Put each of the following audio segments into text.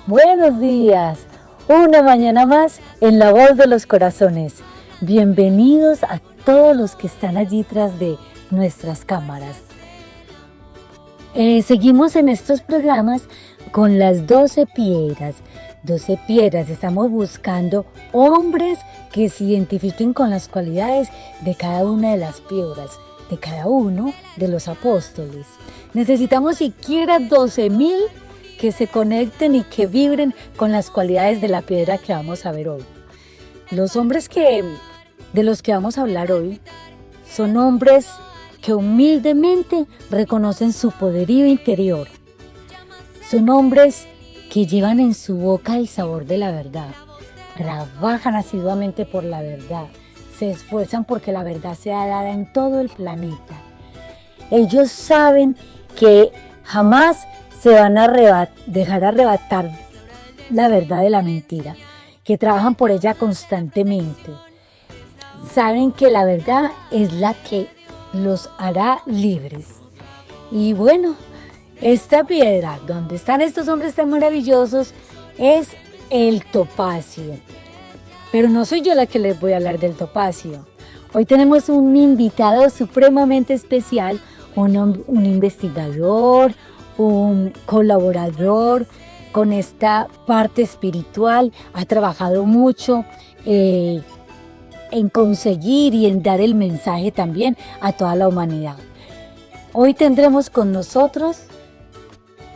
Buenos días, una mañana más en La Voz de los Corazones. Bienvenidos a todos los que están allí tras de nuestras cámaras. Seguimos en estos programas con las 12 piedras. 12 piedras, estamos buscando hombres que se identifiquen con las cualidades de cada una de las piedras, de cada uno de los apóstoles. Necesitamos siquiera 12,000 que se conecten y que vibren con las cualidades de la piedra que vamos a ver hoy. Los hombres de los que vamos a hablar hoy son hombres que humildemente reconocen su poderío interior. Son hombres que llevan en su boca el sabor de la verdad, trabajan asiduamente por la verdad, se esfuerzan porque la verdad sea dada en todo el planeta. Ellos saben que jamás se van a dejar arrebatar la verdad de la mentira, que trabajan por ella constantemente. Saben que la verdad es la que los hará libres. Y bueno, esta piedra donde están estos hombres tan maravillosos es el topacio. Pero no soy yo la que les voy a hablar del topacio. Hoy tenemos un invitado supremamente especial, un investigador, un colaborador con esta parte espiritual, ha trabajado mucho en conseguir y en dar el mensaje también a toda la humanidad. Hoy tendremos con nosotros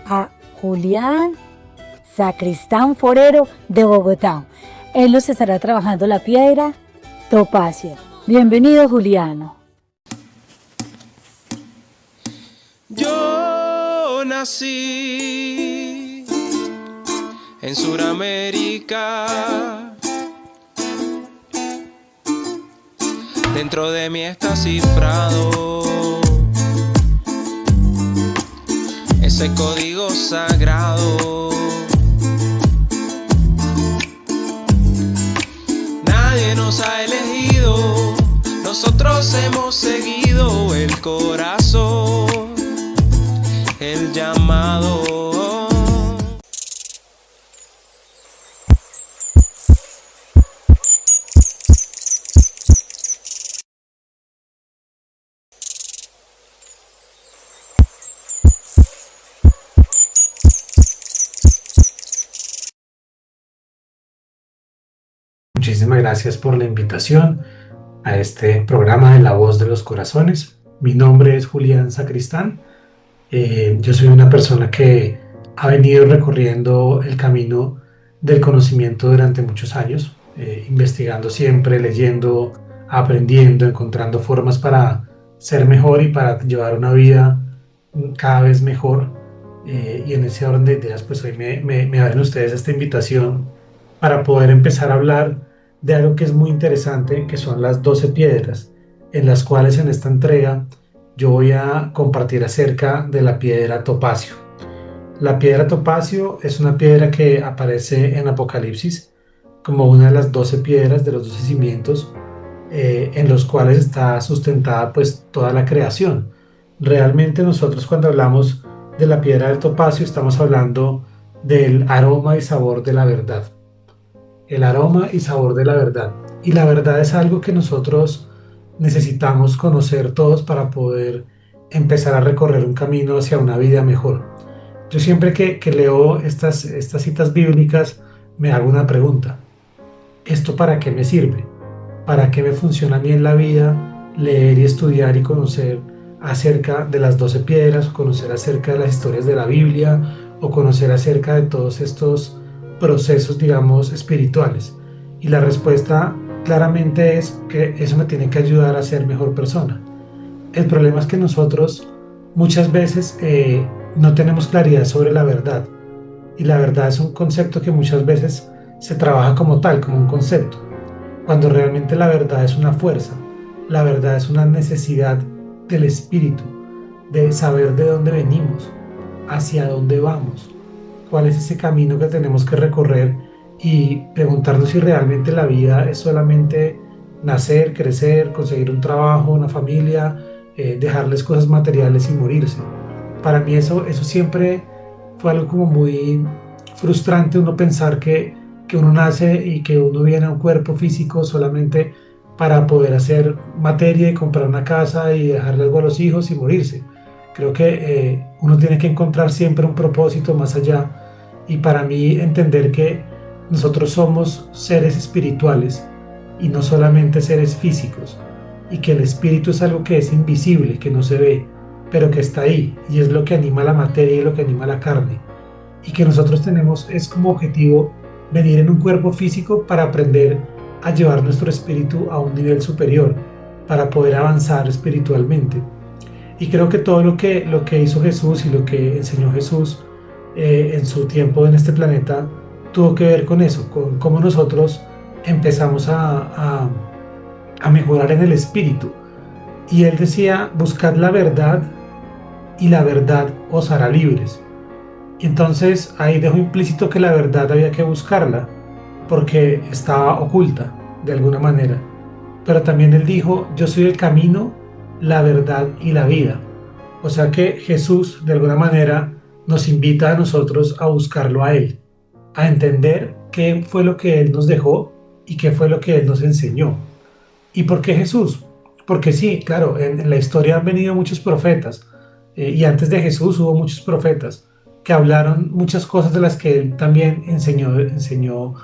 a Julián Sacristán Forero de Bogotá. Él nos estará trabajando la piedra topacio. Bienvenido, Juliano. Yo nací en Suramérica, dentro de mí está cifrado ese código sagrado. Nadie nos ha elegido, nosotros hemos seguido el corazón, el llamado. Muchísimas gracias por la invitación a este programa de La Voz de los Corazones. Mi nombre es Julián Sacristán. Yo soy una persona que ha venido recorriendo el camino del conocimiento durante muchos años, investigando siempre, leyendo, aprendiendo, encontrando formas para ser mejor y para llevar una vida cada vez mejor. Y en ese orden de ideas, pues hoy me abren ustedes esta invitación para poder empezar a hablar de algo que es muy interesante, que son las 12 piedras, en las cuales en esta entrega yo voy a compartir acerca de la piedra topacio. La piedra topacio es una piedra que aparece en Apocalipsis como una de las 12 piedras de los 12 cimientos en los cuales está sustentada pues toda la creación. Realmente nosotros cuando hablamos de la piedra del topacio estamos hablando del aroma y sabor de la verdad. El aroma y sabor de la verdad. Y la verdad es algo que nosotros necesitamos conocer todos para poder empezar a recorrer un camino hacia una vida mejor. Yo siempre que leo estas citas bíblicas me hago una pregunta. ¿Esto para qué me sirve? ¿Para qué me funciona a mí en la vida leer y estudiar y conocer acerca de las 12 piedras, conocer acerca de las historias de la Biblia o conocer acerca de todos estos procesos, digamos, espirituales? Y la respuesta claramente es que eso me tiene que ayudar a ser mejor persona. El problema es que nosotros muchas veces no tenemos claridad sobre la verdad, y la verdad es un concepto que muchas veces se trabaja como tal, como un concepto, cuando realmente la verdad es una fuerza, la verdad es una necesidad del espíritu, de saber de dónde venimos, hacia dónde vamos, cuál es ese camino que tenemos que recorrer y preguntarnos si realmente la vida es solamente nacer, crecer, conseguir un trabajo, una familia, dejarles cosas materiales y morirse. Para mí eso siempre fue algo como muy frustrante, uno pensar que uno nace y que uno viene a un cuerpo físico solamente para poder hacer materia y comprar una casa y dejarle algo a los hijos y morirse. Creo que uno tiene que encontrar siempre un propósito más allá, y para mí entender que nosotros somos seres espirituales y no solamente seres físicos, y que el espíritu es algo que es invisible, que no se ve, pero que está ahí y es lo que anima la materia y lo que anima la carne, y que nosotros tenemos es como objetivo venir en un cuerpo físico para aprender a llevar nuestro espíritu a un nivel superior, para poder avanzar espiritualmente. Y creo que todo lo que hizo Jesús y lo que enseñó Jesús en su tiempo en este planeta tuvo que ver con eso, con cómo nosotros empezamos a mejorar en el espíritu. Y él decía, buscad la verdad y la verdad os hará libres. Y entonces ahí dejó implícito que la verdad había que buscarla porque estaba oculta de alguna manera. Pero también él dijo, yo soy el camino, la verdad y la vida. O sea que Jesús de alguna manera nos invita a nosotros a buscarlo a Él, a entender qué fue lo que Él nos dejó y qué fue lo que Él nos enseñó. ¿Y por qué Jesús? Porque sí, claro, en la historia han venido muchos profetas, y antes de Jesús hubo muchos profetas que hablaron muchas cosas de las que Él también enseñó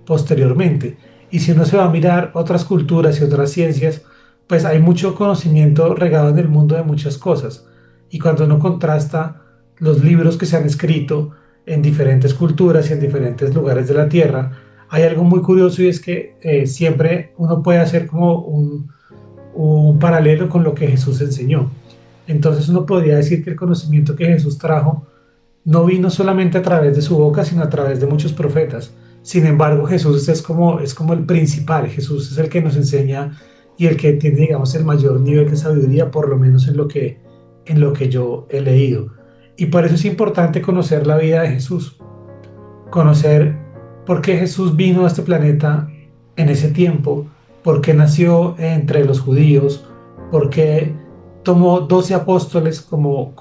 posteriormente. Y si uno se va a mirar otras culturas y otras ciencias, pues hay mucho conocimiento regado en el mundo de muchas cosas. Y cuando uno contrasta los libros que se han escrito en diferentes culturas y en diferentes lugares de la Tierra, hay algo muy curioso, y es que siempre uno puede hacer como un paralelo con lo que Jesús enseñó. Entonces uno podría decir que el conocimiento que Jesús trajo no vino solamente a través de su boca, sino a través de muchos profetas. Sin embargo, Jesús es como el principal. Jesús es el que nos enseña y el que tiene, digamos, el mayor nivel de sabiduría, por lo menos en lo que yo he leído. Y por eso es importante conocer la vida de Jesús, conocer por qué Jesús vino a este planeta en ese tiempo, por qué nació entre los judíos, por qué tomó 12 apóstoles como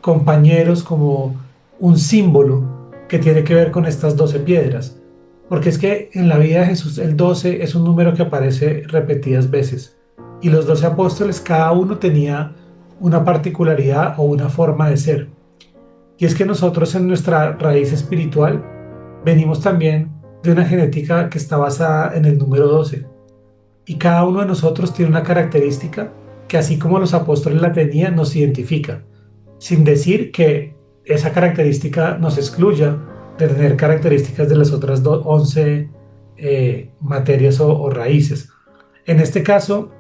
compañeros, como un símbolo que tiene que ver con estas 12 piedras. Porque es que en la vida de Jesús el 12 es un número que aparece repetidas veces. Y los 12 apóstoles, cada uno tenía una particularidad o una forma de ser. Y es que nosotros en nuestra raíz espiritual venimos también de una genética que está basada en el número 12. Y cada uno de nosotros tiene una característica que, así como los apóstoles la tenían, nos identifica, sin decir que esa característica nos excluya de tener características de las otras 11 materias o raíces. En este caso,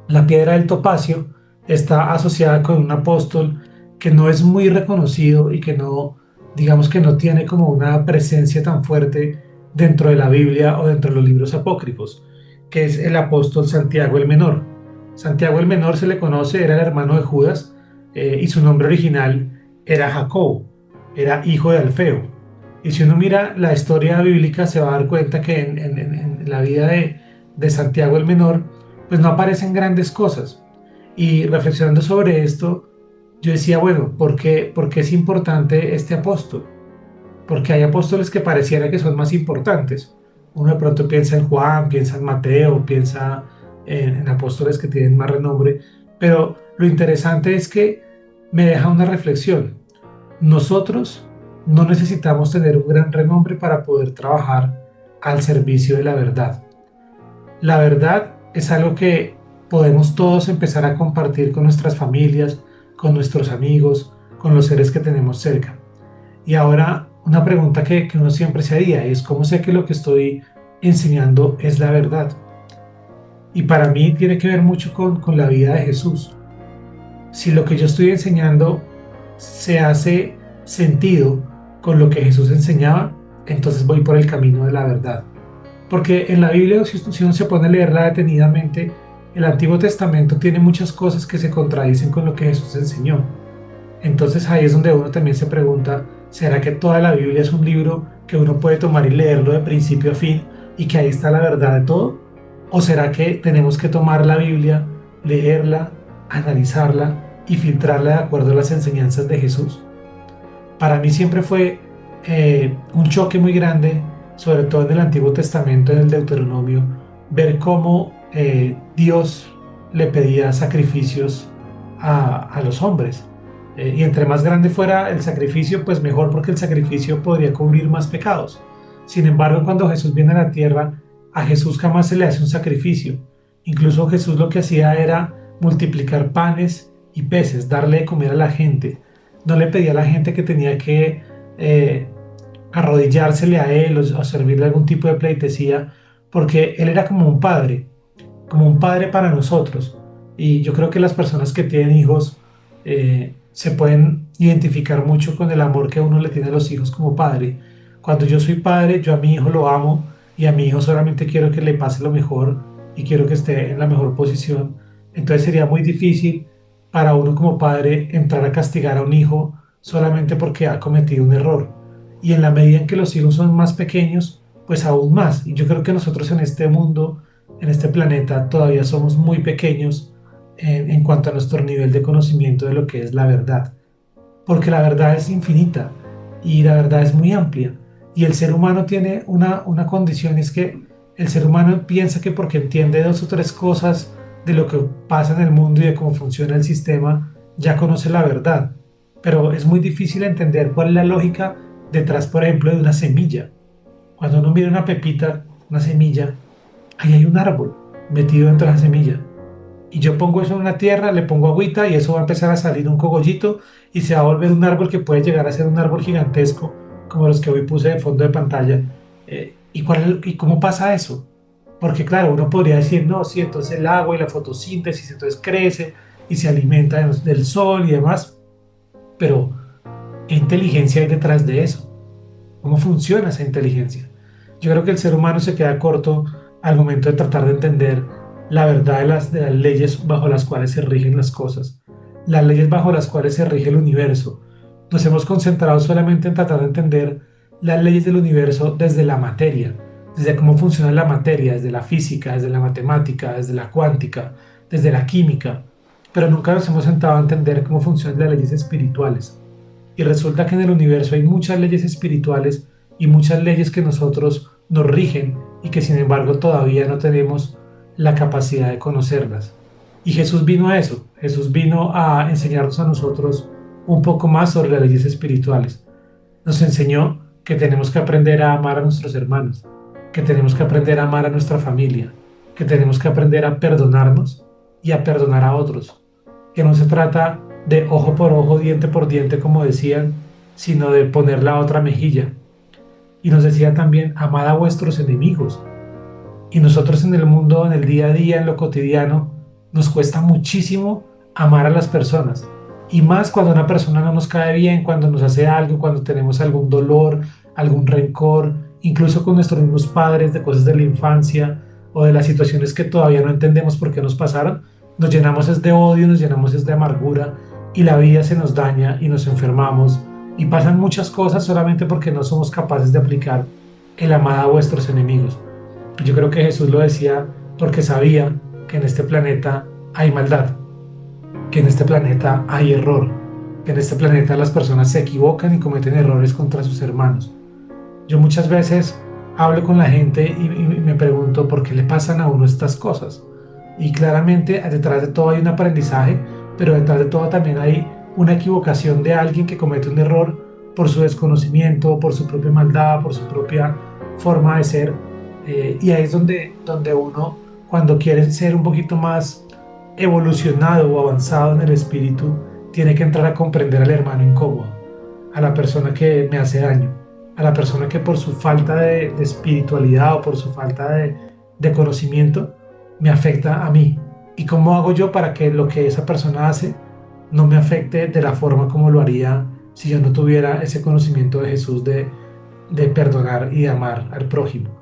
la piedra del topacio está asociada con un apóstol que no es muy reconocido y que no, digamos que no tiene como una presencia tan fuerte dentro de la Biblia o dentro de los libros apócrifos, que es el apóstol Santiago el Menor. Santiago el Menor se le conoce, era el hermano de Judas, y su nombre original era Jacobo, era hijo de Alfeo. Y si uno mira la historia bíblica, se va a dar cuenta que en la vida de Santiago el Menor, pues no aparecen grandes cosas. Y reflexionando sobre esto, yo decía, bueno, ¿por qué es importante este apóstol? Porque hay apóstoles que pareciera que son más importantes. Uno de pronto piensa en Juan, piensa en Mateo, piensa en apóstoles que tienen más renombre, pero lo interesante es que me deja una reflexión. Nosotros no necesitamos tener un gran renombre para poder trabajar al servicio de la verdad. La verdad es algo que podemos todos empezar a compartir con nuestras familias, con nuestros amigos, con los seres que tenemos cerca. Y ahora una pregunta que uno siempre se haría es: ¿cómo sé que lo que estoy enseñando es la verdad? Y para mí tiene que ver mucho con la vida de Jesús. Si lo que yo estoy enseñando se hace sentido con lo que Jesús enseñaba, entonces voy por el camino de la verdad. Porque en la Biblia, si uno se pone a leerla detenidamente, el Antiguo Testamento tiene muchas cosas que se contradicen con lo que Jesús enseñó. Entonces ahí es donde uno también se pregunta: ¿será que toda la Biblia es un libro que uno puede tomar y leerlo de principio a fin y que ahí está la verdad de todo? ¿O será que tenemos que tomar la Biblia, leerla, analizarla y filtrarla de acuerdo a las enseñanzas de Jesús? Para mí siempre fue un choque muy grande, sobre todo en el Antiguo Testamento, en el Deuteronomio, ver cómo Dios le pedía sacrificios a los hombres. Y entre más grande fuera el sacrificio, pues mejor, porque el sacrificio podría cubrir más pecados. Sin embargo, cuando Jesús viene a la tierra, a Jesús jamás se le hace un sacrificio. Incluso Jesús lo que hacía era multiplicar panes y peces, darle de comer a la gente. No le pedía a la gente que tenía que eh, arrodillársele a él o servirle algún tipo de pleitesía, porque él era como un padre para nosotros. Y yo creo que las personas que tienen hijos se pueden identificar mucho con el amor que uno le tiene a los hijos como padre. Cuando yo soy padre, yo a mi hijo lo amo y a mi hijo solamente quiero que le pase lo mejor y quiero que esté en la mejor posición. Entonces sería muy difícil para uno como padre entrar a castigar a un hijo solamente porque ha cometido un error. Y en la medida en que los hijos son más pequeños, pues aún más. Y yo creo que nosotros en este mundo, en este planeta, todavía somos muy pequeños en cuanto a nuestro nivel de conocimiento de lo que es la verdad. Porque la verdad es infinita y la verdad es muy amplia. Y el ser humano tiene una condición, es que el ser humano piensa que porque entiende dos o tres cosas de lo que pasa en el mundo y de cómo funciona el sistema, ya conoce la verdad. Pero es muy difícil entender cuál es la lógica detrás, por ejemplo, de una semilla. Cuando uno mira una pepita, una semilla, ahí hay un árbol metido dentro de la semilla. Y yo pongo eso en una tierra, le pongo agüita y eso va a empezar a salir un cogollito y se va a volver un árbol que puede llegar a ser un árbol gigantesco, como los que hoy puse de fondo de pantalla. ¿Y cómo pasa eso? Porque claro, uno podría decir, no, sí, entonces el agua y la fotosíntesis, entonces crece y se alimenta del sol y demás, pero ¿qué inteligencia hay detrás de eso? ¿Cómo funciona esa inteligencia? Yo creo que el ser humano se queda corto al momento de tratar de entender la verdad de las leyes bajo las cuales se rigen las cosas, las leyes bajo las cuales se rige el universo. Nos hemos concentrado solamente en tratar de entender las leyes del universo desde la materia, desde cómo funciona la materia, desde la física, desde la matemática, desde la cuántica, desde la química, pero nunca nos hemos sentado a entender cómo funcionan las leyes espirituales. Y resulta que en el universo hay muchas leyes espirituales y muchas leyes que nosotros nos rigen y que sin embargo todavía no tenemos la capacidad de conocerlas. Y Jesús vino a eso, Jesús vino a enseñarnos a nosotros un poco más sobre las leyes espirituales. Nos enseñó que tenemos que aprender a amar a nuestros hermanos, que tenemos que aprender a amar a nuestra familia, que tenemos que aprender a perdonarnos y a perdonar a otros, que no se trata de ojo por ojo, diente por diente, como decían, sino de poner la otra mejilla. Y nos decía también, amad a vuestros enemigos. Y nosotros en el mundo, en el día a día, en lo cotidiano, nos cuesta muchísimo amar a las personas. Y más cuando una persona no nos cae bien, cuando nos hace algo, cuando tenemos algún dolor, algún rencor, incluso con nuestros mismos padres, de cosas de la infancia o de las situaciones que todavía no entendemos por qué nos pasaron, nos llenamos es de odio, nos llenamos es de amargura y la vida se nos daña y nos enfermamos y pasan muchas cosas solamente porque no somos capaces de aplicar el amad a vuestros enemigos. Yo creo que Jesús lo decía porque sabía que en este planeta hay maldad, que en este planeta hay error, que en este planeta las personas se equivocan y cometen errores contra sus hermanos. Yo muchas veces hablo con la gente y me pregunto por qué le pasan a uno estas cosas. Y claramente detrás de todo hay un aprendizaje, pero detrás de todo también hay una equivocación de alguien que comete un error por su desconocimiento, por su propia maldad, por su propia forma de ser. Y ahí es donde uno, cuando quiere ser un poquito más evolucionado o avanzado en el espíritu, tiene que entrar a comprender al hermano incómodo, a la persona que me hace daño, a la persona que por su falta de espiritualidad o por su falta de conocimiento me afecta a mí. ¿Y cómo hago yo para que lo que esa persona hace no me afecte de la forma como lo haría si yo no tuviera ese conocimiento de Jesús de perdonar y de amar al prójimo?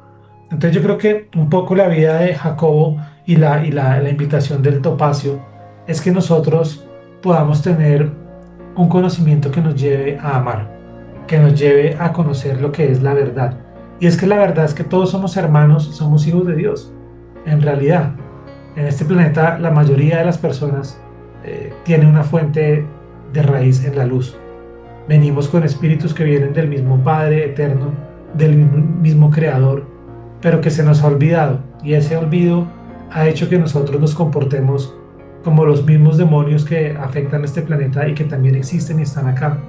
Entonces yo creo que un poco la vida de Jacobo y la invitación del topacio es que nosotros podamos tener un conocimiento que nos lleve a amar, que nos lleve a conocer lo que es la verdad. Y es que la verdad es que todos somos hermanos, somos hijos de Dios. En realidad, en este planeta la mayoría de las personas tiene una fuente de raíz en la luz. Venimos con espíritus que vienen del mismo Padre eterno, del mismo Creador, pero que se nos ha olvidado, y ese olvido ha hecho que nosotros nos comportemos como los mismos demonios que afectan este planeta y que también existen y están acá,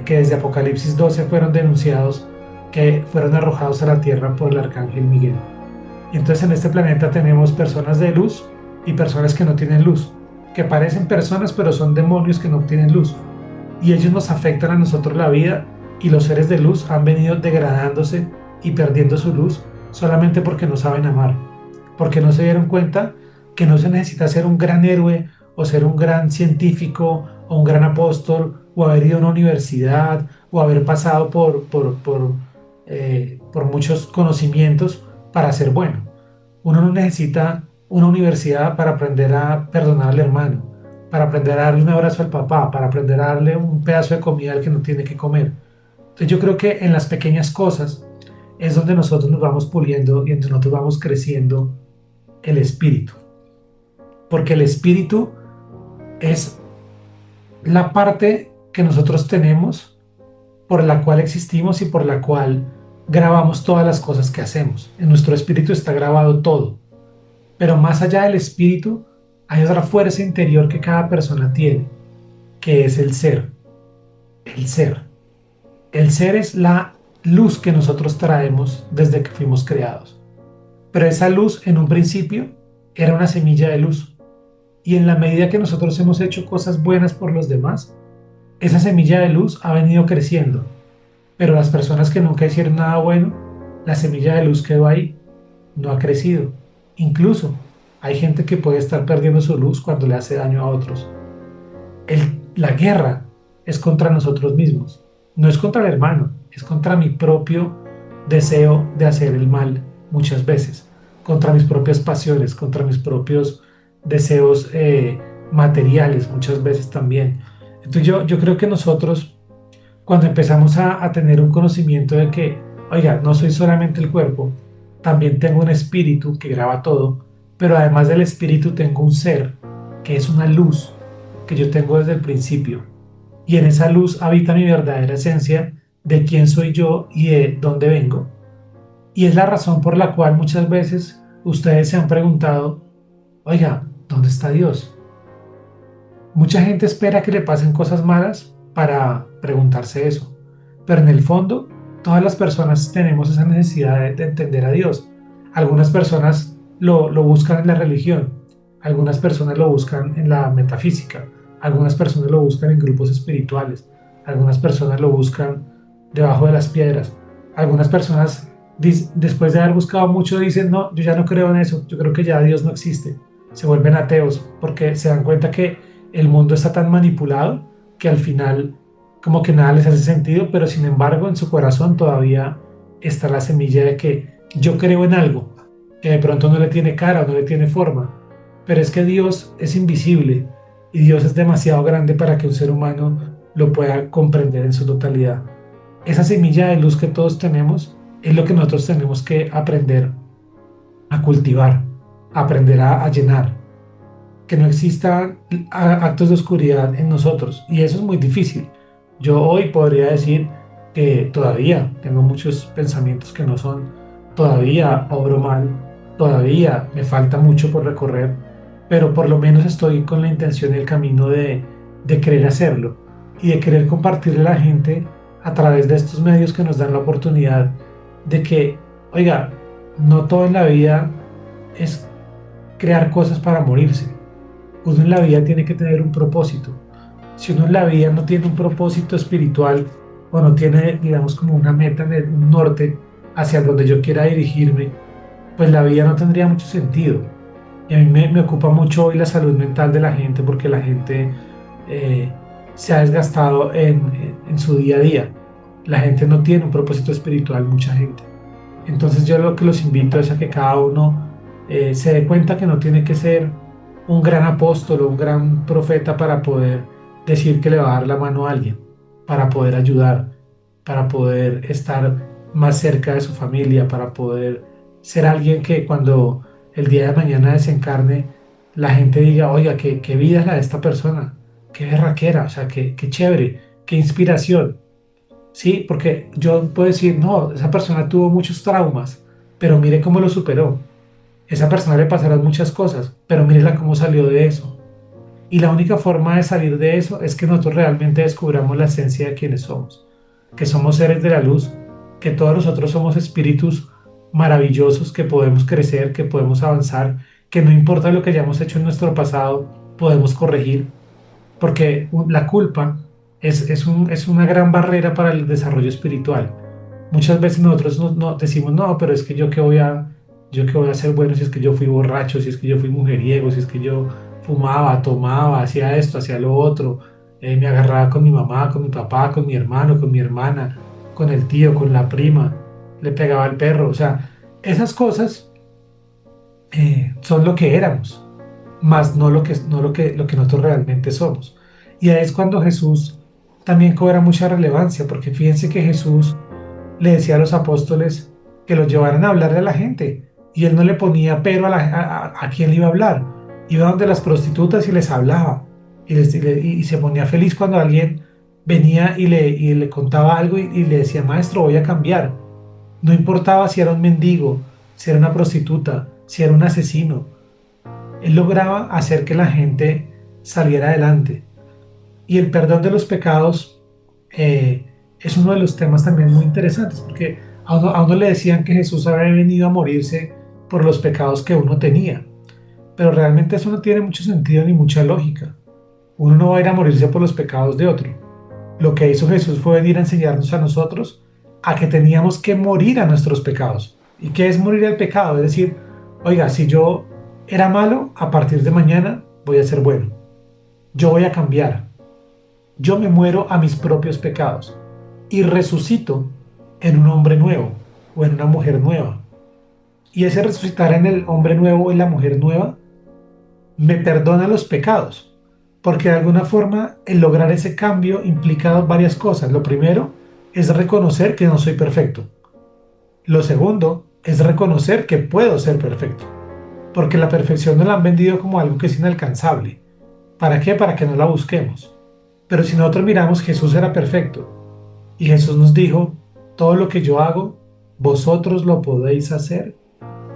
que desde Apocalipsis 12 fueron denunciados, que fueron arrojados a la tierra por el arcángel Miguel. Y entonces en este planeta tenemos personas de luz y personas que no tienen luz, que parecen personas pero son demonios que no tienen luz. Y ellos nos afectan a nosotros la vida, y los seres de luz han venido degradándose y perdiendo su luz solamente porque no saben amar, porque no se dieron cuenta que no se necesita ser un gran héroe o ser un gran científico o un gran apóstol o haber ido a una universidad o haber pasado por muchos conocimientos para ser bueno. Uno no necesita una universidad para aprender a perdonar al hermano, para aprender a darle un abrazo al papá, para aprender a darle un pedazo de comida al que no tiene que comer. Entonces yo creo que en las pequeñas cosas es donde nosotros nos vamos puliendo y donde nosotros vamos creciendo el espíritu. Porque el espíritu es la parte que nosotros tenemos por la cual existimos y por la cual grabamos todas las cosas que hacemos. En nuestro espíritu está grabado todo. Pero más allá del espíritu, hay otra fuerza interior que cada persona tiene, que es el ser. El ser. El ser es la luz que nosotros traemos desde que fuimos creados. Pero esa luz en un principio era una semilla de luz. Y en la medida que nosotros hemos hecho cosas buenas por los demás, esa semilla de luz ha venido creciendo. Pero las personas que nunca hicieron nada bueno, la semilla de luz quedó ahí, no ha crecido. Incluso hay gente que puede estar perdiendo su luz cuando le hace daño a otros. La guerra es contra nosotros mismos. No es contra el hermano, es contra mi propio deseo de hacer el mal muchas veces, contra mis propias pasiones, contra mis propios deseos materiales muchas veces también. Entonces yo creo que nosotros, cuando empezamos a tener un conocimiento de que, oiga, no soy solamente el cuerpo, también tengo un espíritu que graba todo, pero además del espíritu tengo un ser que es una luz que yo tengo desde el principio, y en esa luz habita mi verdadera esencia de quién soy yo y de dónde vengo. Y es la razón por la cual muchas veces ustedes se han preguntado, oiga, ¿dónde está Dios? Mucha gente espera que le pasen cosas malas para preguntarse eso, pero en el fondo todas las personas tenemos esa necesidad de entender a Dios. Algunas personas lo buscan en la religión, algunas personas lo buscan en la metafísica, algunas personas lo buscan en grupos espirituales, algunas personas lo buscan debajo de las piedras, algunas personas después de haber buscado mucho dicen, no, yo ya no creo en eso, yo creo que ya Dios no existe. Se vuelven ateos porque se dan cuenta que el mundo está tan manipulado que al final como que nada les hace sentido, pero sin embargo en su corazón todavía está la semilla de que yo creo en algo que de pronto no le tiene cara o no le tiene forma, pero es que Dios es invisible y Dios es demasiado grande para que un ser humano lo pueda comprender en su totalidad. Esa semilla de luz que todos tenemos es lo que nosotros tenemos que aprender a cultivar, aprender a llenar, que no existan actos de oscuridad en nosotros, y eso es muy difícil. Yo hoy podría decir que todavía tengo muchos pensamientos que no son, todavía obro mal, todavía me falta mucho por recorrer, pero por lo menos estoy con la intención y el camino de querer hacerlo y de querer compartirle a la gente a través de estos medios que nos dan la oportunidad de que, oiga, no todo en la vida es crear cosas para morirse. Uno en la vida tiene que tener un propósito. Si uno en la vida no tiene un propósito espiritual o no tiene, digamos, como una meta, un norte hacia donde yo quiera dirigirme, pues la vida no tendría mucho sentido. Y a mí me ocupa mucho hoy la salud mental de la gente, porque la gente se ha desgastado en su día a día. La gente no tiene un propósito espiritual, mucha gente. Entonces yo lo que los invito es a que cada uno se dé cuenta que no tiene que ser un gran apóstol o un gran profeta para poder decir que le va a dar la mano a alguien, para poder ayudar, para poder estar más cerca de su familia, para poder ser alguien que cuando el día de mañana desencarne, la gente diga, oiga, qué vida es la de esta persona, qué berraquera, o sea, qué chévere, qué inspiración. Sí, porque yo puedo decir, no, esa persona tuvo muchos traumas, pero mire cómo lo superó. Esa persona le pasaron muchas cosas, pero mírela cómo salió de eso. Y la única forma de salir de eso es que nosotros realmente descubramos la esencia de quienes somos, que somos seres de la luz, que todos nosotros somos espíritus maravillosos, que podemos crecer, que podemos avanzar, que no importa lo que hayamos hecho en nuestro pasado, podemos corregir, porque la culpa es una gran barrera para el desarrollo espiritual. Muchas veces nosotros decimos, no, pero es que yo qué voy a ser bueno si es que yo fui borracho, si es que yo fui mujeriego, si es que yo fumaba, tomaba, hacía esto, hacía lo otro, me agarraba con mi mamá, con mi papá, con mi hermano, con mi hermana, con el tío, con la prima, le pegaba al perro, o sea, esas cosas son lo que éramos, más lo que nosotros realmente somos. Y ahí es cuando Jesús también cobra mucha relevancia, porque fíjense que Jesús le decía a los apóstoles que los llevaran a hablarle a la gente, y él no le ponía pero a quién le iba a hablar. Iba donde las prostitutas y les hablaba, y se ponía feliz cuando alguien venía y le contaba algo y le decía, maestro, voy a cambiar. No importaba si era un mendigo, si era una prostituta, si era un asesino. Él lograba hacer que la gente saliera adelante. Y el perdón de los pecados es uno de los temas también muy interesantes, porque a uno le decían que Jesús había venido a morirse por los pecados que uno tenía, pero realmente eso no tiene mucho sentido ni mucha lógica. Uno no va a ir a morirse por los pecados de otro. Lo que hizo Jesús fue venir a enseñarnos a nosotros a que teníamos que morir a nuestros pecados. ¿Y qué es morir al pecado? Es decir, oiga, si yo era malo, a partir de mañana voy a ser bueno. Yo voy a cambiar. Yo me muero a mis propios pecados y resucito en un hombre nuevo o en una mujer nueva. Y ese resucitar en el hombre nuevo o en la mujer nueva me perdona los pecados, porque de alguna forma el lograr ese cambio implica varias cosas. Lo primero es reconocer que no soy perfecto. Lo segundo es reconocer que puedo ser perfecto, porque la perfección nos la han vendido como algo que es inalcanzable. ¿Para qué? Para que no la busquemos. Pero si nosotros miramos, Jesús era perfecto y Jesús nos dijo, todo lo que yo hago, vosotros lo podéis hacer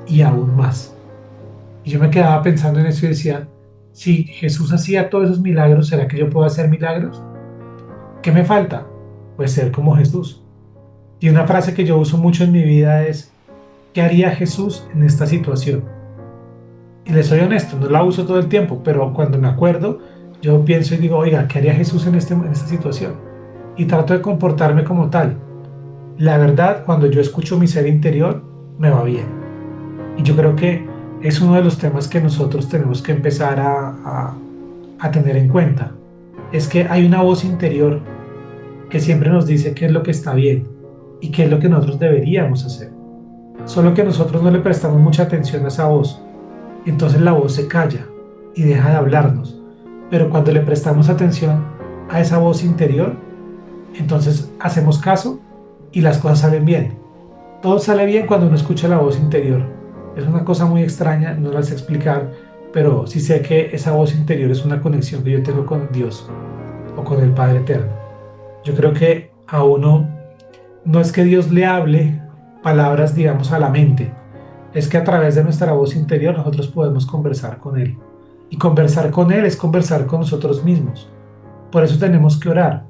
y aún más. Y yo me quedaba pensando en eso y decía, si Jesús hacía todos esos milagros, ¿será que yo puedo hacer milagros? ¿Qué me falta? Pues ser como Jesús. Y una frase que yo uso mucho en mi vida es, ¿qué haría Jesús en esta situación? Y les soy honesto, no la uso todo el tiempo, pero cuando me acuerdo, yo pienso y digo, oiga, ¿qué haría Jesús en esta situación? Y trato de comportarme como tal. La verdad, cuando yo escucho mi ser interior, me va bien. Y yo creo que es uno de los temas que nosotros tenemos que empezar a tener en cuenta. Es que hay una voz interior que siempre nos dice qué es lo que está bien y qué es lo que nosotros deberíamos hacer. Solo que nosotros no le prestamos mucha atención a esa voz. Entonces la voz se calla y deja de hablarnos. Pero cuando le prestamos atención a esa voz interior, entonces hacemos caso y las cosas salen bien. Todo sale bien cuando uno escucha la voz interior. Es una cosa muy extraña, no la sé explicar, pero sí sé que esa voz interior es una conexión que yo tengo con Dios o con el Padre Eterno. Yo creo que a uno no es que Dios le hable palabras, digamos, a la mente, es que a través de nuestra voz interior nosotros podemos conversar con Él. Y conversar con Él es conversar con nosotros mismos. Por eso tenemos que orar.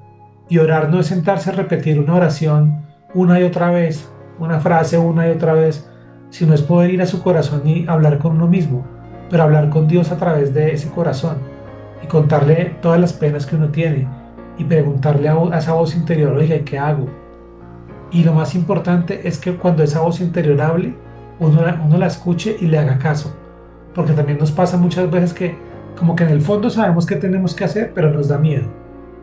Y orar no es sentarse a repetir una oración una y otra vez, una frase una y otra vez, sino es poder ir a su corazón y hablar con uno mismo, pero hablar con Dios a través de ese corazón y contarle todas las penas que uno tiene y preguntarle a esa voz interior, oiga, ¿qué hago? Y lo más importante es que cuando esa voz interior hable, uno la escuche y le haga caso, porque también nos pasa muchas veces que como que en el fondo sabemos qué tenemos que hacer, pero nos da miedo.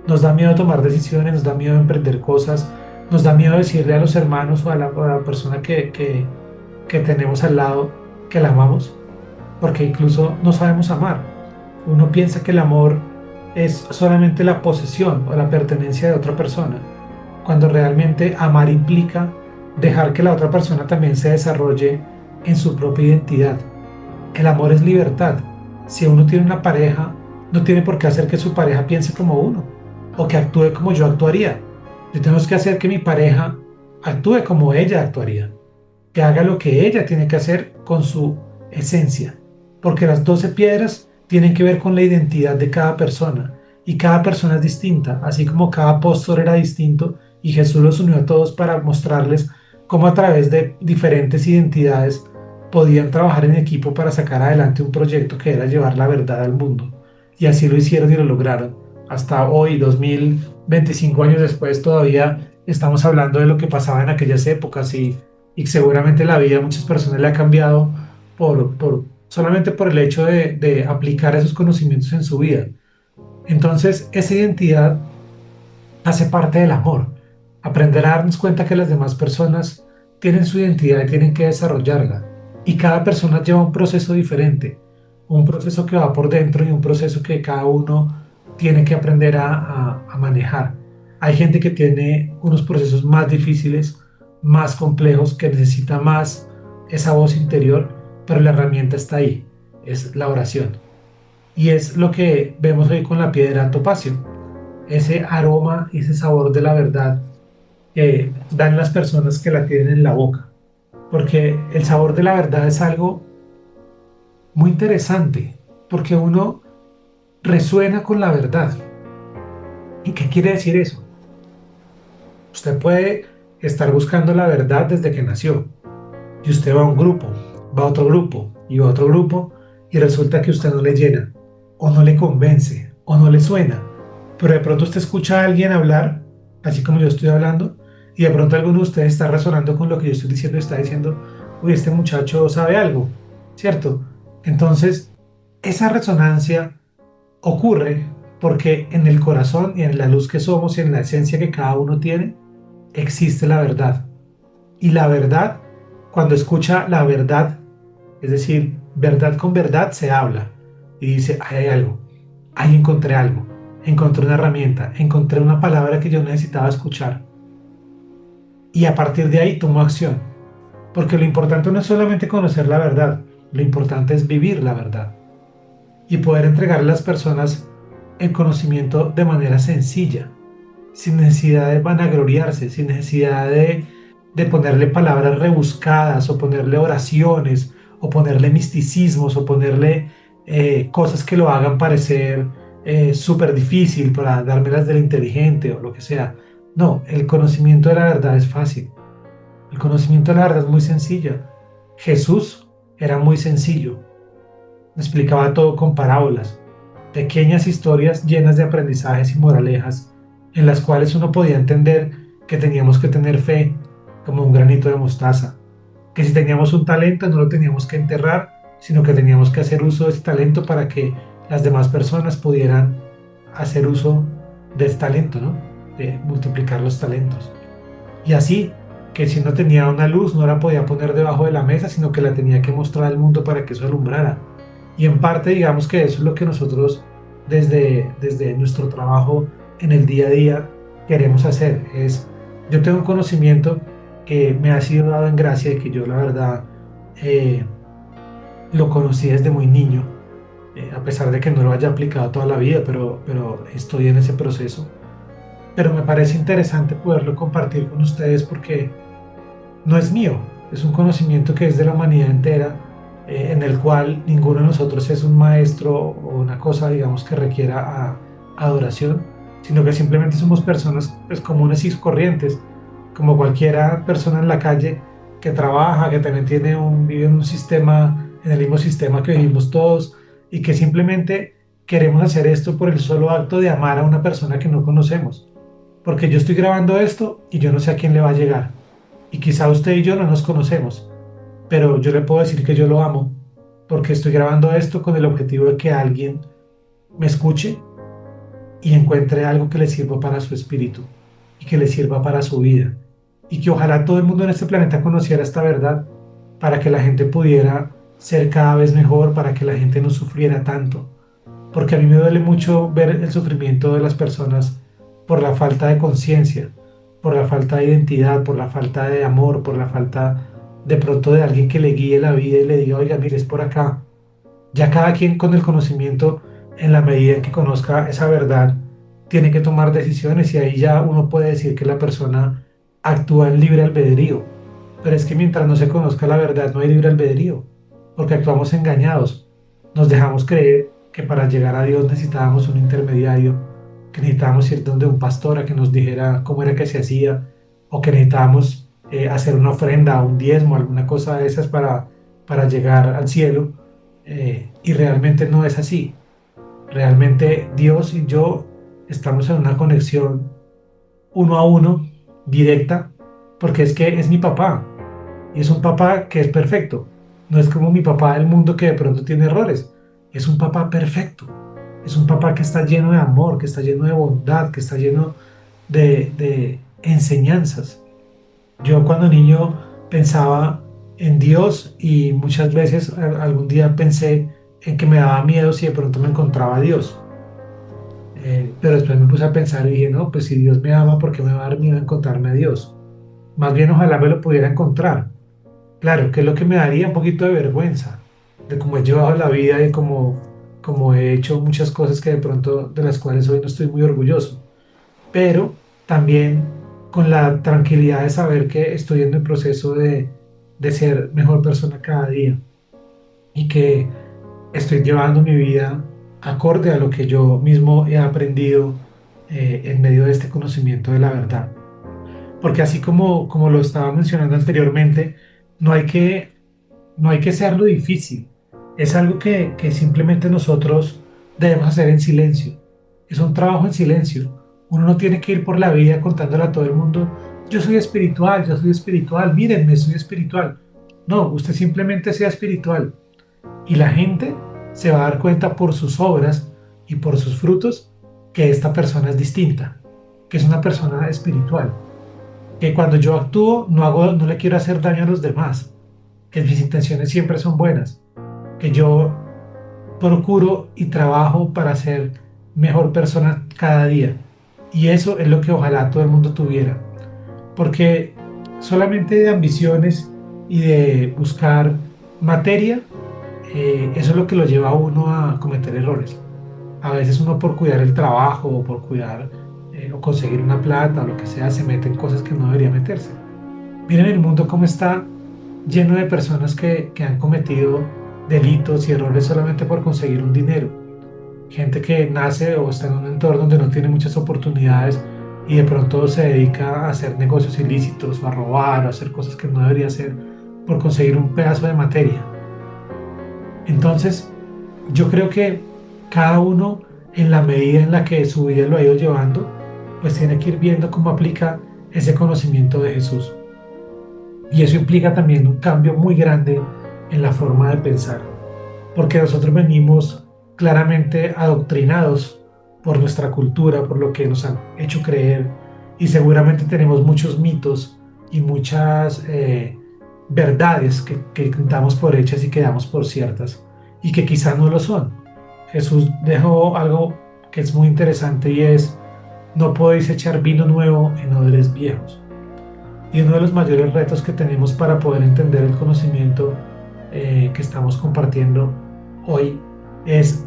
Nos da miedo tomar decisiones, nos da miedo emprender cosas, nos da miedo decirle a los hermanos o a la persona que tenemos al lado que la amamos, porque incluso no sabemos amar. Uno piensa que el amor es solamente la posesión o la pertenencia de otra persona, cuando realmente amar implica dejar que la otra persona también se desarrolle en su propia identidad. El amor es libertad. Si uno tiene una pareja, no tiene por qué hacer que su pareja piense como uno o que actúe como yo actuaría. Yo tengo que hacer que mi pareja actúe como ella actuaría, que haga lo que ella tiene que hacer con su esencia, porque las 12 piedras tienen que ver con la identidad de cada persona y cada persona es distinta, así como cada apóstol era distinto y Jesús los unió a todos para mostrarles cómo a través de diferentes identidades podían trabajar en equipo para sacar adelante un proyecto que era llevar la verdad al mundo. Y así lo hicieron y lo lograron. Hasta hoy, 2025 años después, todavía estamos hablando de lo que pasaba en aquellas épocas y seguramente la vida de muchas personas le ha cambiado solamente por el hecho de aplicar esos conocimientos en su vida. Entonces, esa identidad hace parte del amor. Aprender a darnos cuenta que las demás personas tienen su identidad y tienen que desarrollarla. Y cada persona lleva un proceso diferente, un proceso que va por dentro y un proceso que cada uno tiene que aprender a manejar. Hay gente que tiene unos procesos más difíciles, más complejos, que necesita más esa voz interior, pero la herramienta está ahí, es la oración. Y es lo que vemos hoy con la piedra topacio, ese aroma y ese sabor de la verdad que dan las personas que la tienen en la boca. Porque el sabor de la verdad es algo muy interesante, porque uno resuena con la verdad. ¿Y qué quiere decir eso? Usted puede estar buscando la verdad desde que nació, y usted va a un grupo, va a otro grupo, y va a otro grupo, y resulta que usted no le llena, o no le convence, o no le suena. Pero de pronto usted escucha a alguien hablar, así como yo estoy hablando, y de pronto alguno de ustedes está resonando con lo que yo estoy diciendo y está diciendo, uy, este muchacho sabe algo, ¿cierto? Entonces, esa resonancia ocurre porque en el corazón y en la luz que somos y en la esencia que cada uno tiene, existe la verdad. Y la verdad, cuando escucha la verdad, es decir, verdad con verdad, se habla y dice, ahí hay algo, ahí encontré algo, encontré una herramienta, encontré una palabra que yo necesitaba escuchar. Y a partir de ahí tomo acción. Porque lo importante no es solamente conocer la verdad, lo importante es vivir la verdad y poder entregar a las personas el conocimiento de manera sencilla, sin necesidad de vanagloriarse, sin necesidad de ponerle palabras rebuscadas o ponerle oraciones o ponerle misticismos o ponerle cosas que lo hagan parecer súper difícil para dármelas del inteligente o lo que sea. No, el conocimiento de la verdad es fácil. El conocimiento de la verdad es muy sencillo. Jesús era muy sencillo. Explicaba todo con parábolas, pequeñas historias llenas de aprendizajes y moralejas, en las cuales uno podía entender que teníamos que tener fe como un granito de mostaza, que si teníamos un talento no lo teníamos que enterrar, sino que teníamos que hacer uso de ese talento para que las demás personas pudieran hacer uso de ese talento, ¿no? De multiplicar los talentos. Y así, que si no tenía una luz no la podía poner debajo de la mesa, sino que la tenía que mostrar al mundo para que eso alumbrara. Y en parte digamos que eso es lo que nosotros desde nuestro trabajo en el día a día queremos hacer. Yo tengo un conocimiento que me ha sido dado en gracia y que yo la verdad eh, lo conocí desde muy niño, a pesar de que no lo haya aplicado toda la vida, pero estoy en ese proceso. Pero me parece interesante poderlo compartir con ustedes porque no es mío, es un conocimiento que es de la humanidad entera, en el cual ninguno de nosotros es un maestro o una cosa, digamos, que requiera adoración, sino que simplemente somos personas pues, comunes y corrientes, como cualquiera persona en la calle que trabaja, que también vive en un sistema, en el mismo sistema que vivimos todos, y que simplemente queremos hacer esto por el solo acto de amar a una persona que no conocemos. Porque yo estoy grabando esto y yo no sé a quién le va a llegar. Y quizá usted y yo no nos conocemos, pero yo le puedo decir que yo lo amo, porque estoy grabando esto con el objetivo de que alguien me escuche y encuentre algo que le sirva para su espíritu y que le sirva para su vida. Y que ojalá todo el mundo en este planeta conociera esta verdad para que la gente pudiera ser cada vez mejor, para que la gente no sufriera tanto. Porque a mí me duele mucho ver el sufrimiento de las personas por la falta de conciencia, por la falta de identidad, por la falta de amor, por la falta de pronto de alguien que le guíe la vida y le diga, oiga, mire, es por acá. Ya cada quien con el conocimiento, en la medida en que conozca esa verdad, tiene que tomar decisiones y ahí ya uno puede decir que la persona actúa en libre albedrío. Pero es que mientras no se conozca la verdad no hay libre albedrío, porque actuamos engañados. Nos dejamos creer que para llegar a Dios necesitábamos un intermediario, que necesitábamos ir donde un pastor a que nos dijera cómo era que se hacía, o que necesitábamos hacer una ofrenda, un diezmo, alguna cosa de esas para llegar al cielo. Y realmente no es así. Realmente Dios y yo estamos en una conexión uno a uno, directa, porque es que es mi papá. Y es un papá que es perfecto. No es como mi papá del mundo que de pronto tiene errores. Es un papá perfecto. Es un papá que está lleno de amor, que está lleno de bondad, que está lleno de enseñanzas. Yo cuando niño pensaba en Dios y muchas veces algún día pensé en que me daba miedo si de pronto me encontraba a Dios. Pero después me puse a pensar y dije, no, pues si Dios me ama, ¿por qué me va a dar miedo encontrarme a Dios? Más bien ojalá me lo pudiera encontrar. Claro, que es lo que me daría un poquito de vergüenza de cómo he llevado la vida y cómo he hecho muchas cosas que de pronto de las cuales hoy no estoy muy orgulloso. Pero también con la tranquilidad de saber que estoy en el proceso de ser mejor persona cada día y que estoy llevando mi vida acorde a lo que yo mismo he aprendido en medio de este conocimiento de la verdad. Porque así como lo estaba mencionando anteriormente, no hay que, no hay que hacerlo difícil. Es algo que simplemente nosotros debemos hacer en silencio. Es un trabajo en silencio. Uno no tiene que ir por la vida contándole a todo el mundo, yo soy espiritual, mírenme, soy espiritual. No, usted simplemente sea espiritual. Y la gente se va a dar cuenta por sus obras y por sus frutos que esta persona es distinta, que es una persona espiritual, que cuando yo actúo no le quiero hacer daño a los demás, que mis intenciones siempre son buenas, que yo procuro y trabajo para ser mejor persona cada día. Y eso es lo que ojalá todo el mundo tuviera, porque solamente de ambiciones y de buscar materia, eso es lo que lo lleva a uno a cometer errores. A veces uno por cuidar el trabajo o por cuidar o conseguir una plata o lo que sea, se mete en cosas que no debería meterse. Miren el mundo cómo está lleno de personas que han cometido delitos y errores solamente por conseguir un dinero. Gente que nace o está en un entorno donde no tiene muchas oportunidades y de pronto se dedica a hacer negocios ilícitos o a robar o a hacer cosas que no debería hacer por conseguir un pedazo de materia. Entonces, yo creo que cada uno, en la medida en la que su vida lo ha ido llevando, pues tiene que ir viendo cómo aplica ese conocimiento de Jesús. Y eso implica también un cambio muy grande en la forma de pensar, porque nosotros venimos claramente adoctrinados por nuestra cultura, por lo que nos han hecho creer, y seguramente tenemos muchos mitos y muchas verdades que damos por hechas y que damos por ciertas, y que quizá no lo son. Jesús dejó algo que es muy interesante y es, no podéis echar vino nuevo en odres viejos. Y uno de los mayores retos que tenemos para poder entender el conocimiento que estamos compartiendo hoy es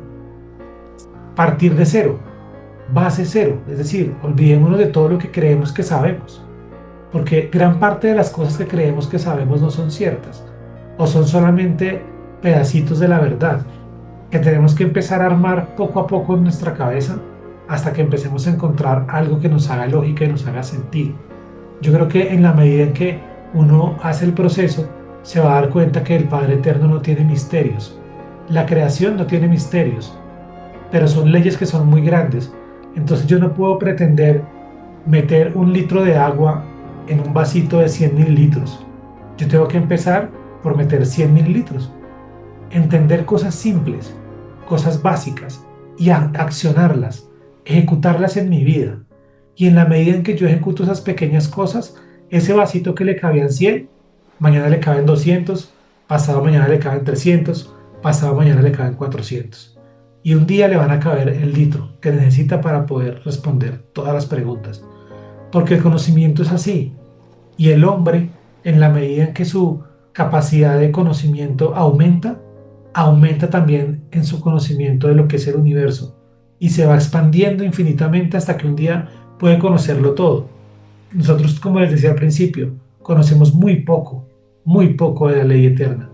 partir de cero, base cero, es decir, olvidémonos de todo lo que creemos que sabemos, porque gran parte de las cosas que creemos que sabemos no son ciertas, o son solamente pedacitos de la verdad, que tenemos que empezar a armar poco a poco en nuestra cabeza hasta que empecemos a encontrar algo que nos haga lógica y nos haga sentido. Yo creo que en la medida en que uno hace el proceso, se va a dar cuenta que el Padre Eterno no tiene misterios. La creación no tiene misterios, pero son leyes que son muy grandes. Entonces yo no puedo pretender meter un litro de agua en un vasito de 100.000 litros. Yo tengo que empezar por meter 100.000 litros. Entender cosas simples, cosas básicas y accionarlas, ejecutarlas en mi vida. Y en la medida en que yo ejecuto esas pequeñas cosas, ese vasito que le cabían 100, mañana le caben 200, pasado mañana le caben 300, pasado mañana le caben 400. Y un día le van a caber el litro que necesita para poder responder todas las preguntas. Porque el conocimiento es así. Y el hombre, en la medida en que su capacidad de conocimiento aumenta, aumenta también en su conocimiento de lo que es el universo y se va expandiendo infinitamente hasta que un día puede conocerlo todo. Nosotros, como les decía al principio, conocemos muy poco de la ley eterna,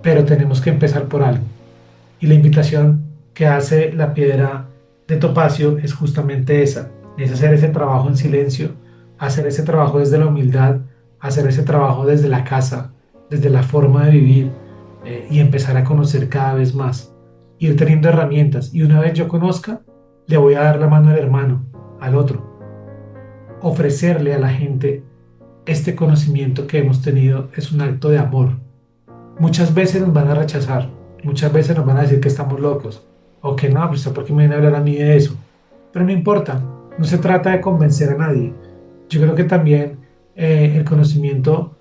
pero tenemos que empezar por algo. Y la invitación que hace la piedra de topacio es justamente esa, es hacer ese trabajo en silencio, hacer ese trabajo desde la humildad, hacer ese trabajo desde la casa, desde la forma de vivir, y empezar a conocer cada vez más, ir teniendo herramientas. Y una vez yo conozca, le voy a dar la mano al hermano, al otro, ofrecerle a la gente este conocimiento que hemos tenido es un acto de amor. Muchas veces nos van a rechazar, muchas veces nos van a decir que estamos locos o que no, pues ¿por qué me viene a hablar a mí de eso? Pero no importa, no se trata de convencer a nadie. Yo creo que también el conocimiento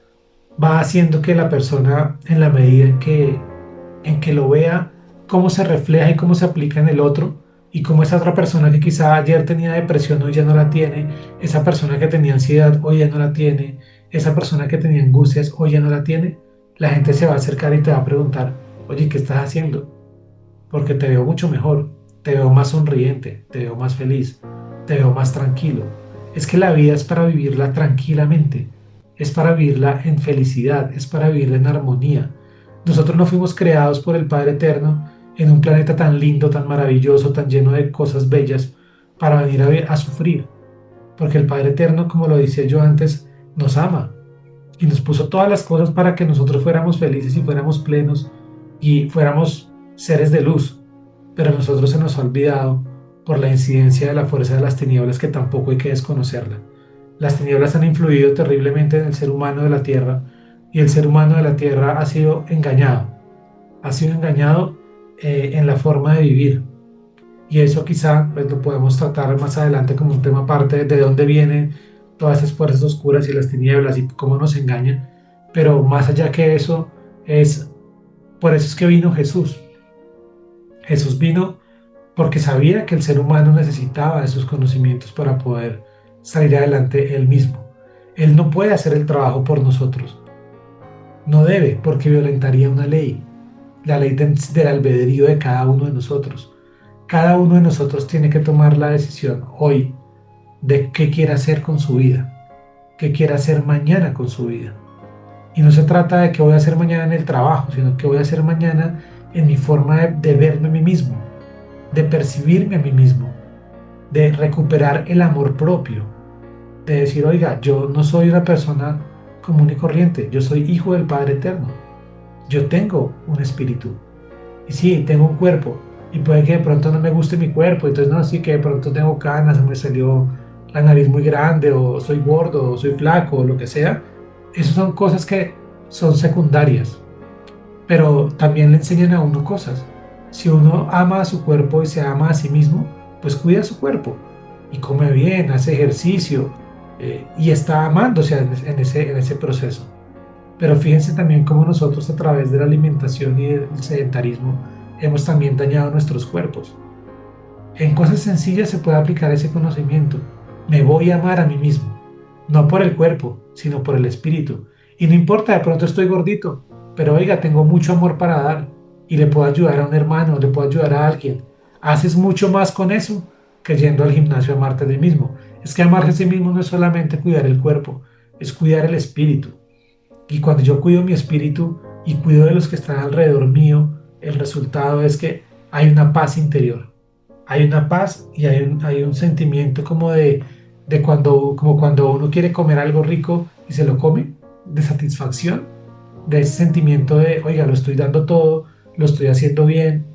va haciendo que la persona, en la medida en que lo vea, cómo se refleja y cómo se aplica en el otro, y cómo esa otra persona que quizá ayer tenía depresión hoy ya no la tiene, esa persona que tenía ansiedad hoy ya no la tiene, esa persona que tenía angustias hoy ya no la tiene, la gente se va a acercar y te va a preguntar, oye, ¿qué estás haciendo? Porque te veo mucho mejor, te veo más sonriente, te veo más feliz, te veo más tranquilo. Es que la vida es para vivirla tranquilamente, es para vivirla en felicidad, es para vivirla en armonía. Nosotros no fuimos creados por el Padre Eterno en un planeta tan lindo, tan maravilloso, tan lleno de cosas bellas, para venir a sufrir. Porque el Padre Eterno, como lo decía yo antes, nos ama y nos puso todas las cosas para que nosotros fuéramos felices y fuéramos plenos y fuéramos seres de luz. Pero a nosotros se nos ha olvidado por la incidencia de la fuerza de las tinieblas, que tampoco hay que desconocerla. Las tinieblas han influido terriblemente en el ser humano de la tierra y el ser humano de la tierra ha sido engañado en la forma de vivir. Y eso quizá pues, lo podemos tratar más adelante como un tema aparte de dónde vienen todas esas fuerzas oscuras y las tinieblas y cómo nos engañan. Pero más allá que eso, es por eso es que vino Jesús. Jesús vino porque sabía que el ser humano necesitaba esos conocimientos para poder salir adelante él mismo. Él no puede hacer el trabajo por nosotros. No debe, porque violentaría una ley, la ley del albedrío de cada uno de nosotros. Cada uno de nosotros tiene que tomar la decisión hoy de qué quiere hacer con su vida, qué quiere hacer mañana con su vida. Y no se trata de qué voy a hacer mañana en el trabajo, sino qué voy a hacer mañana en mi forma de verme a mí mismo, de percibirme a mí mismo, de recuperar el amor propio, de decir, oiga, yo no soy una persona común y corriente, yo soy hijo del Padre Eterno, yo tengo un espíritu, y sí, tengo un cuerpo, y puede que de pronto no me guste mi cuerpo, entonces no, sí que de pronto tengo canas, me salió la nariz muy grande, o soy gordo, o soy flaco, o lo que sea. Esas son cosas que son secundarias, pero también le enseñan a uno cosas. Si uno ama a su cuerpo y se ama a sí mismo, pues cuida su cuerpo y come bien, hace ejercicio, y está amándose en ese proceso. Pero fíjense también cómo nosotros a través de la alimentación y del sedentarismo hemos también dañado nuestros cuerpos. En cosas sencillas se puede aplicar ese conocimiento. Me voy a amar a mí mismo, no por el cuerpo, sino por el espíritu. Y no importa, de pronto estoy gordito, pero oiga, tengo mucho amor para dar y le puedo ayudar a un hermano, le puedo ayudar a alguien. Haces mucho más con eso que yendo al gimnasio a amarte a ti mismo. Es que amarse a sí mismo no es solamente cuidar el cuerpo, es cuidar el espíritu. Y cuando yo cuido mi espíritu y cuido de los que están alrededor mío, el resultado es que hay una paz interior. Hay una paz y hay un sentimiento como cuando uno quiere comer algo rico y se lo come, de satisfacción, de ese sentimiento de, oiga, lo estoy dando todo, lo estoy haciendo bien.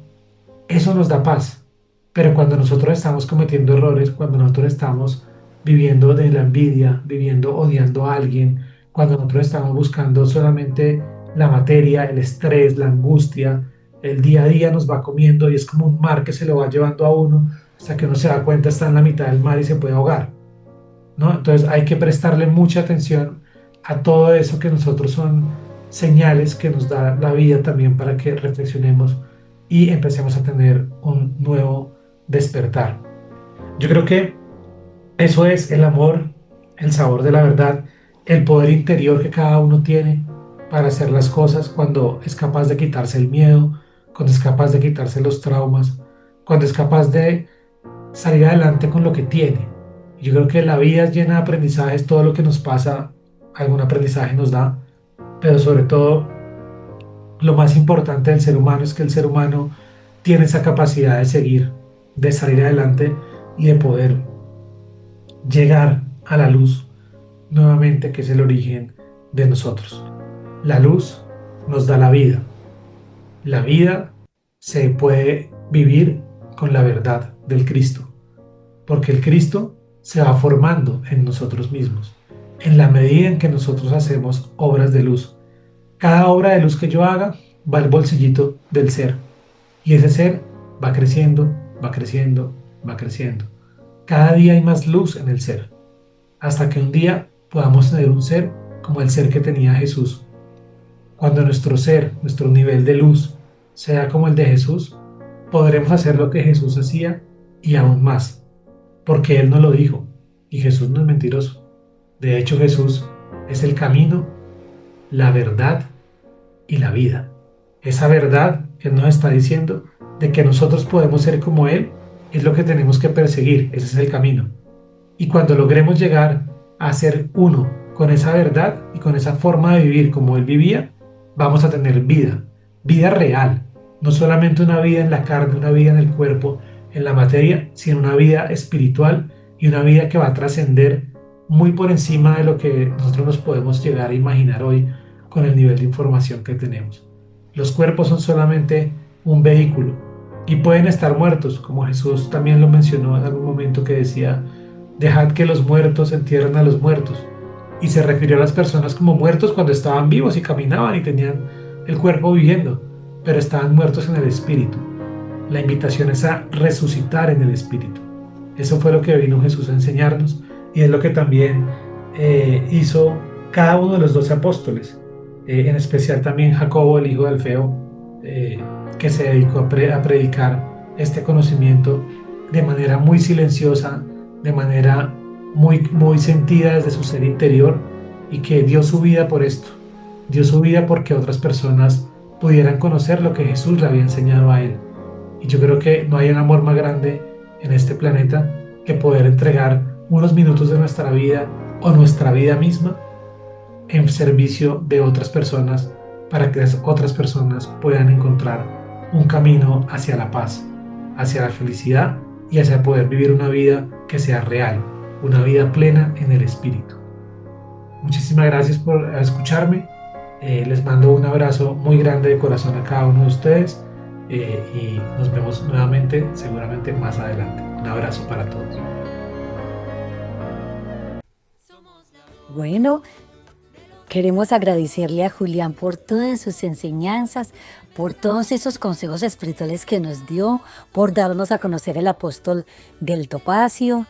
Eso nos da paz. Pero cuando nosotros estamos cometiendo errores, cuando nosotros estamos viviendo de la envidia, viviendo odiando a alguien, cuando nosotros estamos buscando solamente la materia, el estrés, la angustia, el día a día nos va comiendo y es como un mar que se lo va llevando a uno hasta que uno se da cuenta está en la mitad del mar y se puede ahogar, ¿no? Entonces hay que prestarle mucha atención a todo eso que nosotros son señales que nos da la vida también para que reflexionemos y empecemos a tener un nuevo despertar. Yo creo que eso es el amor, el sabor de la verdad, el poder interior que cada uno tiene, para hacer las cosas, cuando es capaz de quitarse el miedo, cuando es capaz de quitarse los traumas, cuando es capaz de salir adelante con lo que tiene. Yo creo que la vida es llena de aprendizajes, todo lo que nos pasa, algún aprendizaje nos da, pero sobre todo lo más importante del ser humano es que el ser humano tiene esa capacidad de seguir, de salir adelante y de poder llegar a la luz nuevamente, que es el origen de nosotros. La luz nos da la vida. La vida se puede vivir con la verdad del Cristo, porque el Cristo se va formando en nosotros mismos, en la medida en que nosotros hacemos obras de luz. Cada obra de luz que yo haga va al bolsillito del ser, y ese ser va creciendo, va creciendo, va creciendo. Cada día hay más luz en el ser, hasta que un día podamos tener un ser como el ser que tenía Jesús. Cuando nuestro ser, nuestro nivel de luz, sea como el de Jesús, podremos hacer lo que Jesús hacía y aún más, porque Él nos lo dijo, y Jesús no es mentiroso. De hecho, Jesús es el camino, la verdad y la vida. Esa verdad que Él nos está diciendo de que nosotros podemos ser como Él es lo que tenemos que perseguir, ese es el camino. Y cuando logremos llegar a ser uno con esa verdad y con esa forma de vivir como Él vivía, vamos a tener vida, vida real, no solamente una vida en la carne, una vida en el cuerpo, en la materia, sino una vida espiritual y una vida que va a trascender muy por encima de lo que nosotros nos podemos llegar a imaginar hoy con el nivel de información que tenemos. Los cuerpos son solamente un vehículo y pueden estar muertos, como Jesús también lo mencionó en algún momento, que decía: dejad que los muertos entierren a los muertos. Y se refirió a las personas como muertos cuando estaban vivos y caminaban y tenían el cuerpo viviendo, pero estaban muertos en el espíritu. La invitación es a resucitar en el espíritu. Eso fue lo que vino Jesús a enseñarnos, y es lo que también hizo cada uno de los 12 apóstoles, en especial también Jacobo, el hijo de Alfeo, que se dedicó a predicar este conocimiento de manera muy silenciosa, de manera muy sentida desde su ser interior, y que dio su vida por esto, dio su vida porque otras personas pudieran conocer lo que Jesús le había enseñado a él. Y yo creo que no hay un amor más grande en este planeta que poder entregar unos minutos de nuestra vida o nuestra vida misma en servicio de otras personas, para que las otras personas puedan encontrar un camino hacia la paz, hacia la felicidad y hacia poder vivir una vida que sea real, una vida plena en el espíritu. Muchísimas gracias por escucharme. Les mando un abrazo muy grande de corazón a cada uno de ustedes, y nos vemos nuevamente seguramente más adelante. Un abrazo para todos. Bueno, queremos agradecerle a Julián por todas sus enseñanzas, por todos esos consejos espirituales que nos dio, por darnos a conocer el apóstol del topacio,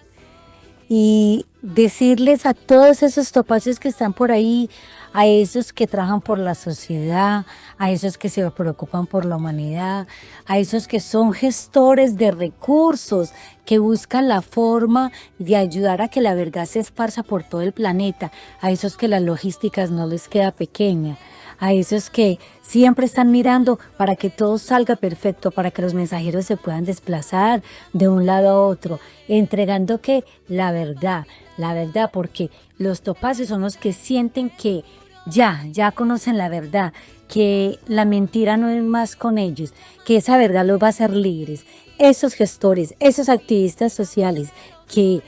y decirles a todos esos topacios que están por ahí, a esos que trabajan por la sociedad, a esos que se preocupan por la humanidad, a esos que son gestores de recursos, que buscan la forma de ayudar a que la verdad se esparza por todo el planeta, a esos que las logísticas no les queda pequeña, a esos que siempre están mirando para que todo salga perfecto, para que los mensajeros se puedan desplazar de un lado a otro, entregando que la verdad, porque los topacios son los que sienten que ya conocen la verdad, que la mentira no es más con ellos, que esa verdad los va a hacer libres. Esos gestores, esos activistas sociales que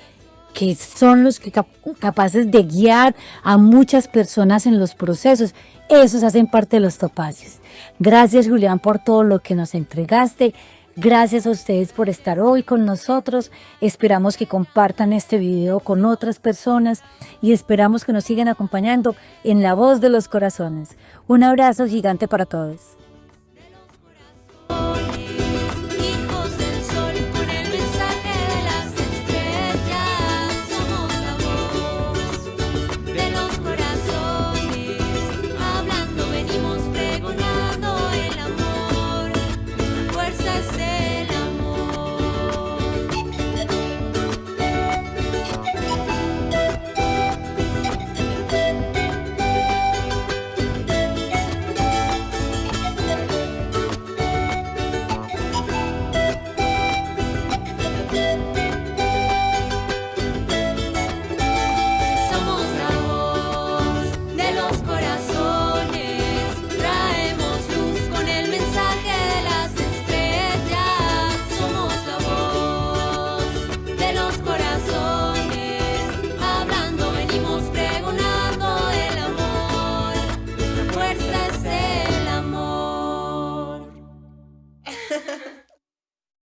son los que capaces de guiar a muchas personas en los procesos, esos hacen parte de los topacios. Gracias, Julián, por todo lo que nos entregaste. Gracias a ustedes por estar hoy con nosotros. Esperamos que compartan este video con otras personas y esperamos que nos sigan acompañando en La Voz de los Corazones. Un abrazo gigante para todos.